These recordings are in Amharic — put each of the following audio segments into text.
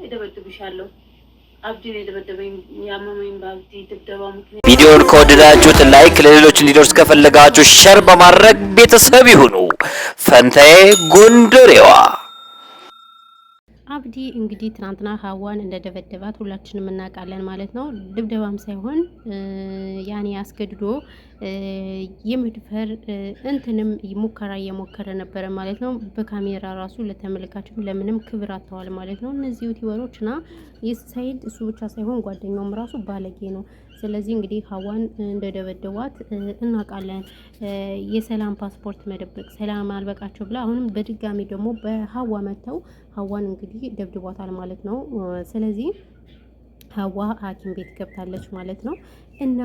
እደበድብሻለሁ። አብዲን የደበደበኝ ያመመኝ በአብዲ ድብደባ ምክንያት። ቪዲዮውን ከወደዳችሁት ላይክ፣ ለሌሎች እንዲደርስ ከፈለጋችሁ ሼር በማድረግ ቤተሰብ ይሁኑ። ፈንታዬ ጎንደሬዋ አብዲ እንግዲህ ትናንትና ሀዋን እንደደበደባት ሁላችንም እናውቃለን ማለት ነው። ድብደባም ሳይሆን ያኔ አስገድዶ የመድፈር እንትንም ሙከራ እየሞከረ ነበረ ማለት ነው። በካሜራ ራሱ ለተመልካችም ለምንም ክብር አጥተዋል ማለት ነው እነዚህ ዩቲዩበሮች እና የሳይድ እሱ ብቻ ሳይሆን ጓደኛውም ራሱ ባለጌ ነው። ስለዚህ እንግዲህ ሀዋን እንደደበደቧት እናውቃለን። የሰላም ፓስፖርት መደበቅ ሰላም አልበቃቸው ብላ አሁንም በድጋሚ ደግሞ በሀዋ መተው ሀዋን እንግዲህ ደብድቧታል ማለት ነው። ስለዚህ ሀዋ ሐኪም ቤት ገብታለች ማለት ነው። እና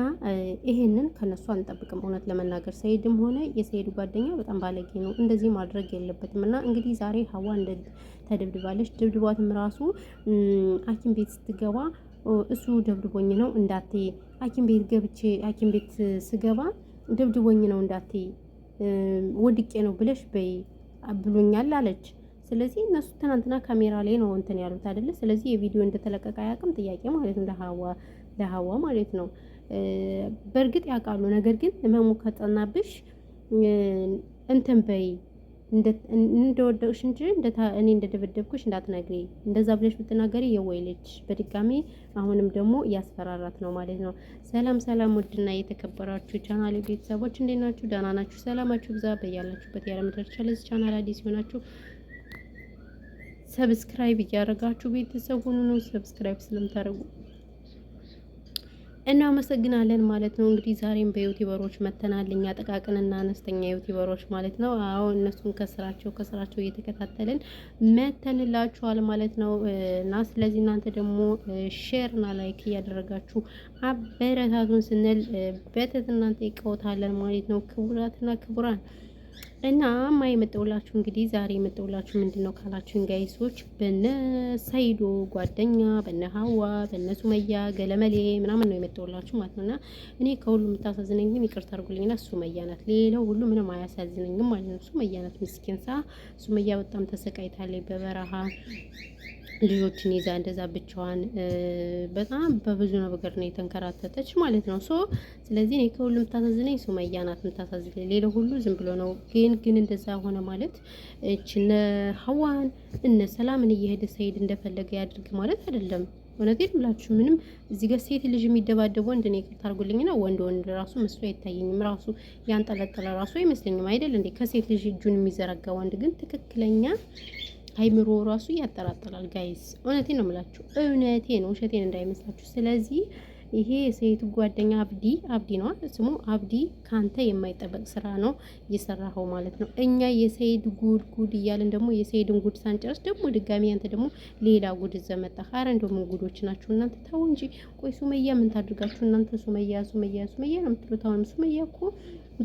ይሄንን ከነሱ አንጠብቅም። እውነት ለመናገር ሰይድም ሆነ የሰይድ ጓደኛ በጣም ባለጌ ነው። እንደዚህ ማድረግ የለበትም። እና እንግዲህ ዛሬ ሀዋ ተደብድባለች። ድብድቧትም ራሱ ሐኪም ቤት ስትገባ እሱ ደብድቦኝ ነው እንዳትይ፣ ሐኪም ቤት ገብቼ ሐኪም ቤት ስገባ ደብድቦኝ ነው እንዳትይ፣ ወድቄ ነው ብለሽ በይ ብሎኛል አለች። ስለዚህ እነሱ ትናንትና ካሜራ ላይ ነው እንትን ያሉት አይደለ? ስለዚህ የቪዲዮ እንደተለቀቀ አያውቅም ጥያቄ ማለት ነው ለሀዋ ማለት ነው። በእርግጥ ያውቃሉ። ነገር ግን ህመሙ ከጸናብሽ እንትን በይ እንደወደቅሽ እንጂ እኔ እንደደበደብኩሽ እንዳትነግሪ፣ እንደዛ ብለሽ ብትናገሪ የወይልች በድጋሚ አሁንም ደግሞ እያስፈራራት ነው ማለት ነው። ሰላም ውድና የተከበራችሁ ቻናል ቤተሰቦች እንዴት ናችሁ? ደህና ናችሁ? ሰላማችሁ ብዛ በያላችሁበት ያለም ዳርቻ። ለዚህ ቻናል አዲስ ሆናችሁ ሰብስክራይብ እያደረጋችሁ ቤተሰብ ሁኑ ነው። ሰብስክራይብ ስለምታደርጉ እናመሰግናለን ማለት ነው። እንግዲህ ዛሬም በዩቲዩበሮች መተናል እኛ ጥቃቅንና አነስተኛ ዩቲዩበሮች ማለት ነው። አዎ እነሱን ከስራቸው እየተከታተልን መተንላችኋል ማለት ነው። እና ስለዚህ እናንተ ደግሞ ሼር እና ላይክ እያደረጋችሁ አበረታቱን ስንል በትህትና እንጠይቅዎታለን ማለት ነው። ክቡራትና ክቡራን እና የመጣሁላችሁ እንግዲህ ዛሬ የመጣሁላችሁ ምንድነው ካላችሁን ጋይሶች በነ ሰይዶ ጓደኛ በነ ሀዋ በነ ሱመያ ገለመሌ ምናምን ነው የመጣሁላችሁ ማለት ነውና እኔ ከሁሉ የምታሳዝነኝ ግን ይቅርታ አድርጉልኝና ሱመያ ናት። ሌላው ሁሉ ምንም አያሳዝነኝም ማለት ነው። ሱመያ ናት ምስኪን ሱመያ በጣም ተሰቃይታለች በበረሃ ልጆችን ይዛ እንደዛ ብቻዋን በጣም በብዙ ነገር ነው የተንከራተተች ማለት ነው። ስለዚህ እኔ ከሁሉ የምታሳዝነኝ ሱመያ ናት የምታሳዝነኝ። ሌላው ሁሉ ዝም ብሎ ነው። ግን እንደዛ ሆነ ማለት እነ ሀዋን እነ ሰላምን እየሄደ ሰይድ እንደፈለገ ያድርግ ማለት አይደለም። እውነቴን ብላችሁ ምንም እዚህ ጋር ሴት ልጅ የሚደባደብ ወንድ ነው ይቅርታ አድርጉልኝና ወንድ ራሱ መስሎ አይታየኝም። ራሱ ያንጠለጠለ ራሱ አይመስለኝም አይደል እንዴ? ከሴት ልጅ እጁን የሚዘረጋ ወንድ ግን ትክክለኛ አይምሮ ራሱ ያጠራጥራል ጋይስ። እውነቴን ነው የምላችሁ፣ እውነቴን ነው፣ ውሸቴን እንዳይመስላችሁ። ስለዚህ ይሄ የሰይድ ጓደኛ አብዲ ነው ስሙ። አብዲ ካንተ የማይጠበቅ ስራ ነው እየሰራኸው ማለት ነው። እኛ የሰይድ ጉድ እያልን ደግሞ የሰይድን ጉድ ሳንጨርስ ደግሞ ድጋሚ አንተ ደግሞ ሌላ ጉድ ዘመጣ። ኧረ እንደው ምን ጉዶች ናችሁ እናንተ? ተው እንጂ። ቆይ ሱመያ ምን ታድርጋችሁ እናንተ? ሱመያ ነው የምትሉት። አሁን ሱመያ እኮ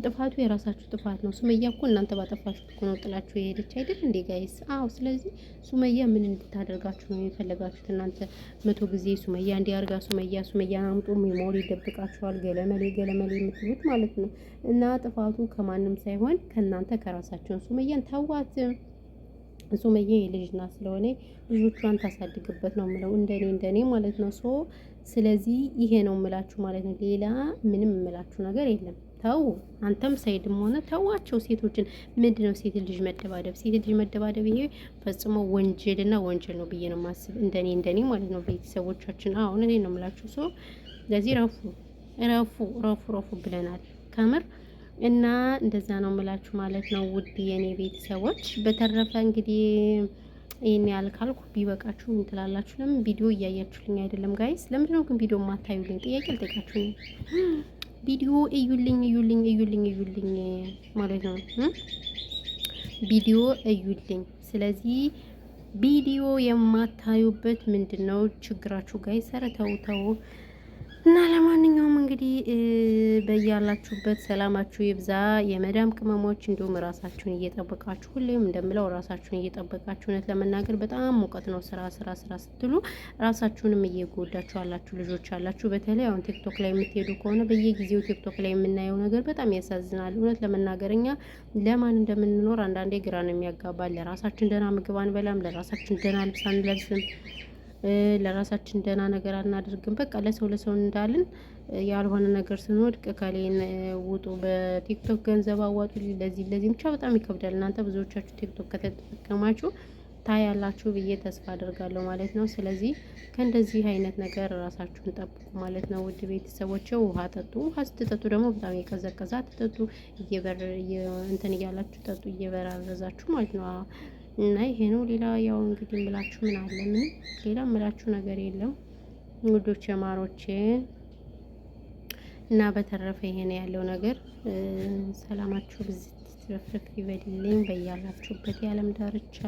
ጥፋቱ የራሳችሁ ጥፋት ነው። ሱመያ እኮ እናንተ ባጠፋችሁት እኮ ነው ጥላችሁ የሄደች አይደል እንዴ ጋይስ? አዎ። ስለዚህ ሱመያ ምን እንድታደርጋችሁ ነው የፈለጋችሁት እናንተ? 100 ጊዜ ሱመያ እንዲያርጋ ሱመያ አምጡ ሜሞሪ ይደብቃችኋል። ገለመሌ የምትሉት ማለት ነው። እና ጥፋቱ ከማንም ሳይሆን ከእናንተ ከራሳችሁ። ሱመያን ተዋት። ሱመያ የልጅ ናት ስለሆነ ልጆቿን ታሳድግበት ነው የምለው እንደኔ ማለት ነው። ስለዚህ ይሄ ነው የምላችሁ ማለት ነው። ሌላ ምንም የምላችሁ ነገር የለም። ተው አንተም ሰይድም ሆነ ተዋቸው ሴቶችን። ምንድነው ሴት ልጅ መደባደብ? ይሄ ፈጽሞ ወንጀል ነው ብዬ ነው ማስብ እንደኔ ማለት ነው። ቤተሰቦቻችን አሁን እኔ ነው የምላችሁ። ስለዚህ ረፉ ብለናል ከምር እና እንደዛ ነው የምላችሁ ማለት ነው ውድ የኔ ቤተሰቦች። በተረፈ እንግዲህ ይሄን ያህል ካልኩ ቢበቃችሁ ምን ትላላችሁ? ለምን ቪዲዮ እያያችሁልኝ አይደለም ጋይስ? ለምንድነው ግን ቪዲዮ ማታዩልኝ? ጥያቄ ልጠይቃችሁ ነው። ቪዲዮ እዩልኝ ማለት ነው። ቪዲዮ እዩልኝ። ስለዚህ ቪዲዮ የማታዩበት ምንድነው ችግራችሁ ጋይስ? ኧረ ተው እና ለማንኛውም እንግዲህ በያላችሁበት ሰላማችሁ ይብዛ። የመዳም ቅመሞች እንዲሁም ራሳችሁን እየጠበቃችሁ ሁሌም እንደምለው ራሳችሁን እየጠበቃችሁ እውነት ለመናገር በጣም ሙቀት ነው። ስራ ስትሉ ራሳችሁንም እየጎዳችሁ አላችሁ። ልጆች አላችሁ። በተለይ አሁን ቲክቶክ ላይ የምትሄዱ ከሆነ በየጊዜው ቲክቶክ ላይ የምናየው ነገር በጣም ያሳዝናል። እውነት ለመናገር እኛ ለማን እንደምንኖር አንዳንዴ ግራ ነው የሚያጋባል። ለራሳችን ደህና ምግብ አንበላም፣ ለራሳችን ደህና ልብስ አንለብስም። ለራሳችን ደህና ነገር አናደርግም። በቃ ለሰው እንዳልን ያልሆነ ነገር ስንወድቅ ከሌን ውጡ በቲክቶክ ገንዘብ አዋጡ ለዚህ ብቻ በጣም ይከብዳል። እናንተ ብዙዎቻችሁ ቲክቶክ ከተጠቀማችሁ ታያላችሁ ብዬ ተስፋ አደርጋለሁ ማለት ነው። ስለዚህ ከእንደዚህ አይነት ነገር ራሳችሁን ጠብቁ ማለት ነው። ውድ ቤተሰቦች ውሃ ጠጡ። ውሃ ስትጠጡ ደግሞ በጣም የቀዘቀዛ ትጠጡ፣ እንትን እያላችሁ ጠጡ፣ እየበራረዛችሁ ማለት ነው። እና ይሄ ነው። ሌላ ያው እንግዲህ ምላችሁ ምን አለ? ምን ሌላ ምላችሁ ነገር የለም ውዶች ማሮቼ። እና በተረፈ ይሄ ነው ያለው ነገር። ሰላማችሁ ብዝት ትረፍረፍ ይበልልኝ በያላችሁበት የዓለም ዳርቻ።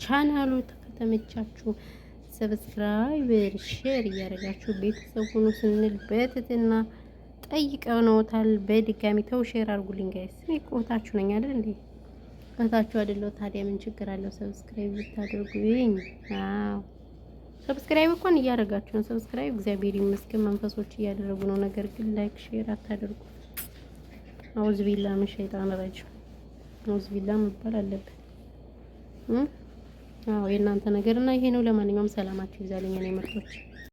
ቻናሉ ከተመቻችሁ ሰብስክራይብ፣ ሼር እያደረጋችሁ ቤተሰብ ሁኑ ስንል በትህትና ጠይቀነውታል። በድጋሚ ተው ሼር አድርጉልኝ ጋይስ። እኔ ቆታችሁ ነኝ አይደል እንዴ? ቆታችሁ አይደለው? ታዲያ ምን ችግር አለው ሰብስክራይብ ብታደርጉኝ? አዎ ሰብስክራይብ እንኳን እያደረጋችሁ ነው። ሰብስክራይብ እግዚአብሔር ይመስገን መንፈሶች እያደረጉ ነው። ነገር ግን ላይክ ሼር አታደርጉ። አውዝ ቢላ ምን ሸይጣን ረጅም አውዝ ቢላ መባል አለበት። አዎ የእናንተ ነገር እና ይሄ ነው። ለማንኛውም ሰላማችሁ ይብዛልኝ እኔ ምርጦች።